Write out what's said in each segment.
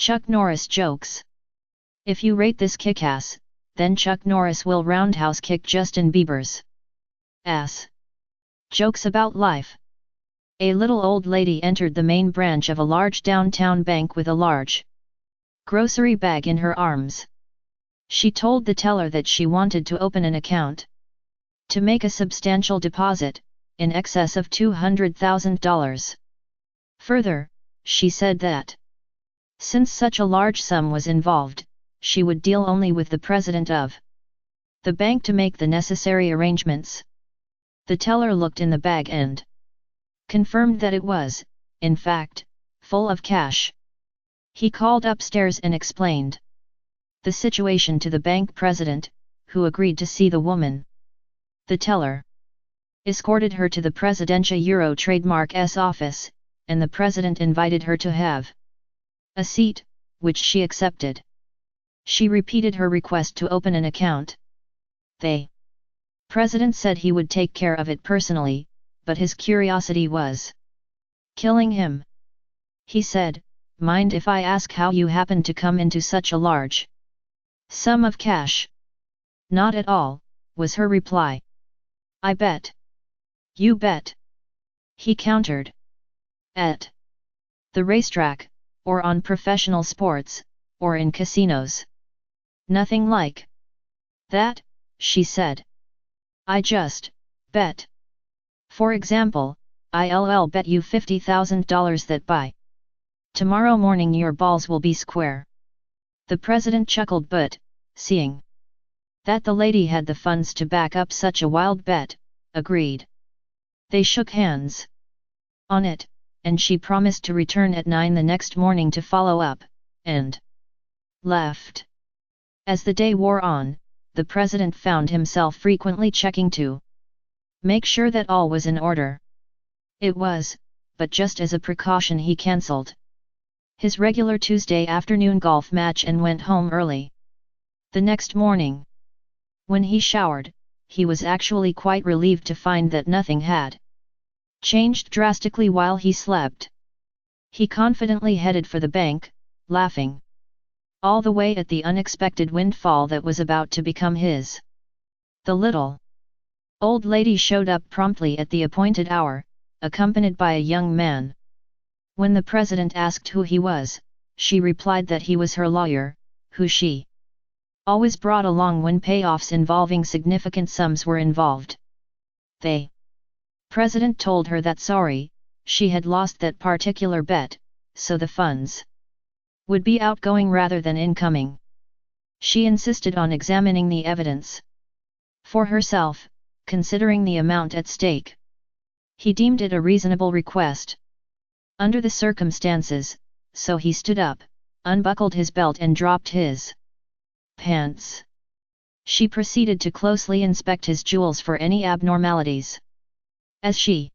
Chuck Norris jokes. If you rate this kick-ass, then Chuck Norris will roundhouse kick Justin Bieber's ass. Jokes about life. A little old lady entered the main branch of a large downtown bank with a large grocery bag in her arms. She told the teller that she wanted to open an account to make a substantial deposit, in excess of $200,000. Further, she said that since such a large sum was involved, she would deal only with the president of the bank to make the necessary arrangements. The teller looked in the bag and confirmed that it was, in fact, full of cash. He called upstairs and explained the situation to the bank president, who agreed to see the woman. The teller escorted her to the Presidential Euro Trademark's office, and the president invited her to have a seat, which she accepted. She repeated her request to open an account. The president said he would take care of it personally, but his curiosity was killing him. He said, "Mind if I ask how you happen to come into such a large sum of cash?" "Not at all," was her reply. "I bet." "You bet," he countered. "At the racetrack, or on professional sports, or in casinos?" "Nothing like that," she said. "I just bet. For example, I'll bet you $50,000 that by tomorrow morning your balls will be square." The president chuckled, but, seeing that the lady had the funds to back up such a wild bet, agreed. They shook hands on it, and she promised to return at 9 the next morning to follow up, and left. As the day wore on, the president found himself frequently checking to make sure that all was in order. It was, but just as a precaution he cancelled his regular Tuesday afternoon golf match and went home early. The next morning, when he showered, he was actually quite relieved to find that nothing had changed drastically while he slept. He confidently headed for the bank, laughing all the way at the unexpected windfall that was about to become his. The little old lady showed up promptly at the appointed hour, accompanied by a young man. When the president asked who he was, she replied that he was her lawyer, who she always brought along when payoffs involving significant sums were involved. The president told her that sorry, she had lost that particular bet, so the funds would be outgoing rather than incoming. She insisted on examining the evidence for herself, considering the amount at stake. He deemed it a reasonable request under the circumstances, so he stood up, unbuckled his belt and dropped his pants. She proceeded to closely inspect his jewels for any abnormalities. As she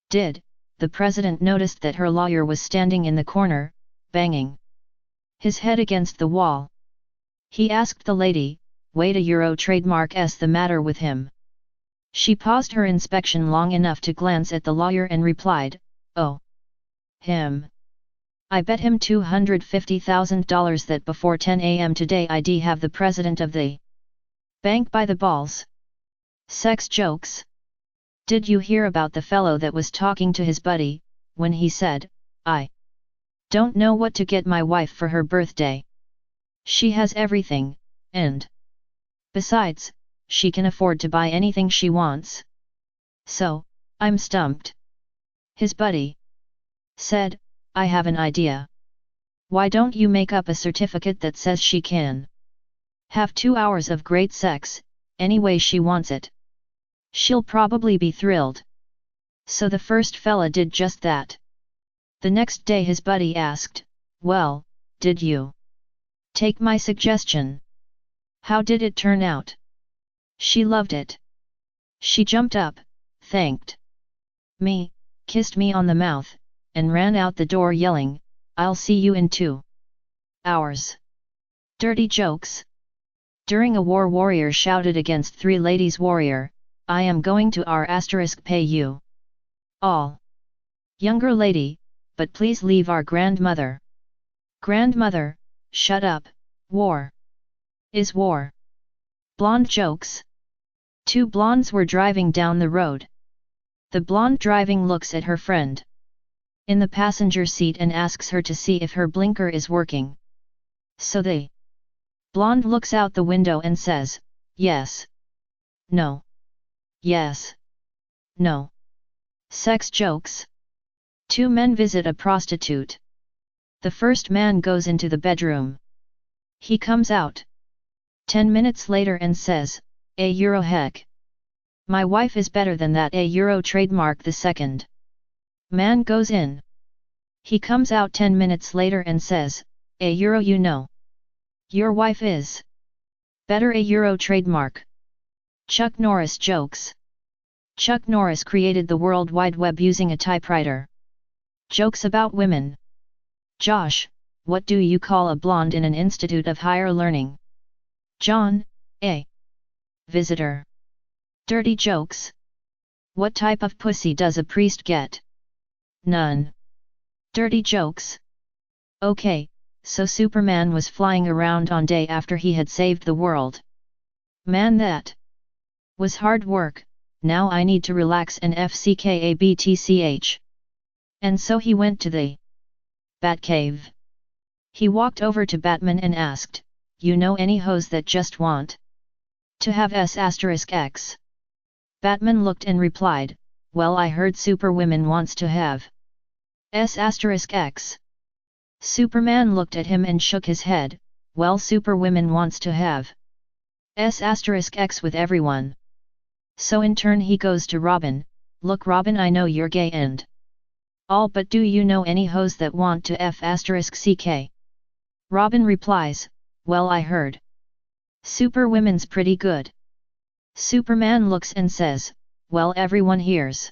did, the president noticed that her lawyer was standing in the corner, banging his head against the wall. He asked the lady, "Wait a Euro Trademark's the matter with him?" She paused her inspection long enough to glance at the lawyer and replied, "Oh, him. I bet him $250,000 that before 10 a.m. today I'd have the president of the bank by the balls." Sex jokes. Did you hear about the fellow that was talking to his buddy, when he said, "I don't know what to get my wife for her birthday. She has everything, and besides, she can afford to buy anything she wants. So, I'm stumped." His buddy said, "I have an idea. Why don't you make up a certificate that says she can have 2 hours of great sex, any way she wants it? She'll probably be thrilled." So the first fella did just that. The next day his buddy asked, "Well, did you take my suggestion? How did it turn out?" "She loved it. She jumped up, thanked me, kissed me on the mouth, and ran out the door yelling, 'I'll see you in 2 hours.'" Dirty jokes. During a war, warrior shouted against 3 ladies. "Warrior, I am going to pay you all. Younger lady, but please leave our grandmother Grandmother, shut up, war. Is war. Blonde jokes. Two blondes were driving down the road. The blonde driving looks at her friend in the passenger seat and asks her to see if her blinker is working. So the blonde looks out the window and says, yes. No. Yes. No. Sex jokes. Two men visit a prostitute. The first man goes into the bedroom. He comes out 10 minutes later and says, €, heck. My wife is better than that €, trademark. The second man goes in. He comes out 10 minutes later and says, €, you know. Your wife is better €, trademark. Chuck Norris jokes. Chuck Norris created the World Wide Web using a typewriter. Jokes about women. Josh, what do you call a blonde in an institute of higher learning? John, a visitor. Dirty jokes. What type of pussy does a priest get? None. Dirty jokes. Okay, so Superman was flying around on day after he had saved the world. Man, that was hard work. Now I need to relax and FCKABTCH. And so he went to the Batcave. He walked over to Batman and asked, you know any hoes that just want to have S*X? Batman looked and replied, well, I heard Superwoman wants to have S*X. Superman looked at him and shook his head, well, Superwoman wants to have S*X with everyone. So in turn he goes to Robin, look Robin, I know you're gay and all, but do you know any hoes that want to F*CK? Robin replies, well, I heard Superwoman's pretty good. Superman looks and says, well, everyone hears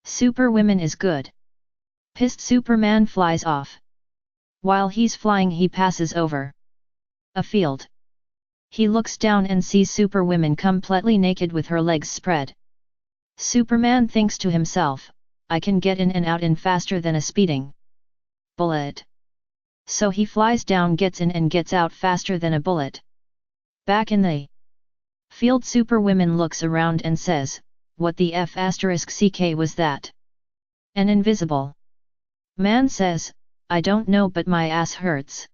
Superwoman is good. Pissed Superman flies off. While he's flying he passes over a field. He looks down and sees Superwoman completely naked with her legs spread. Superman thinks to himself, I can get in and out in faster than a speeding bullet. So he flies down, gets in and gets out faster than a bullet. Back in the field, Superwoman looks around and says, what the F*CK was that? An invisible man says, I don't know, but my ass hurts.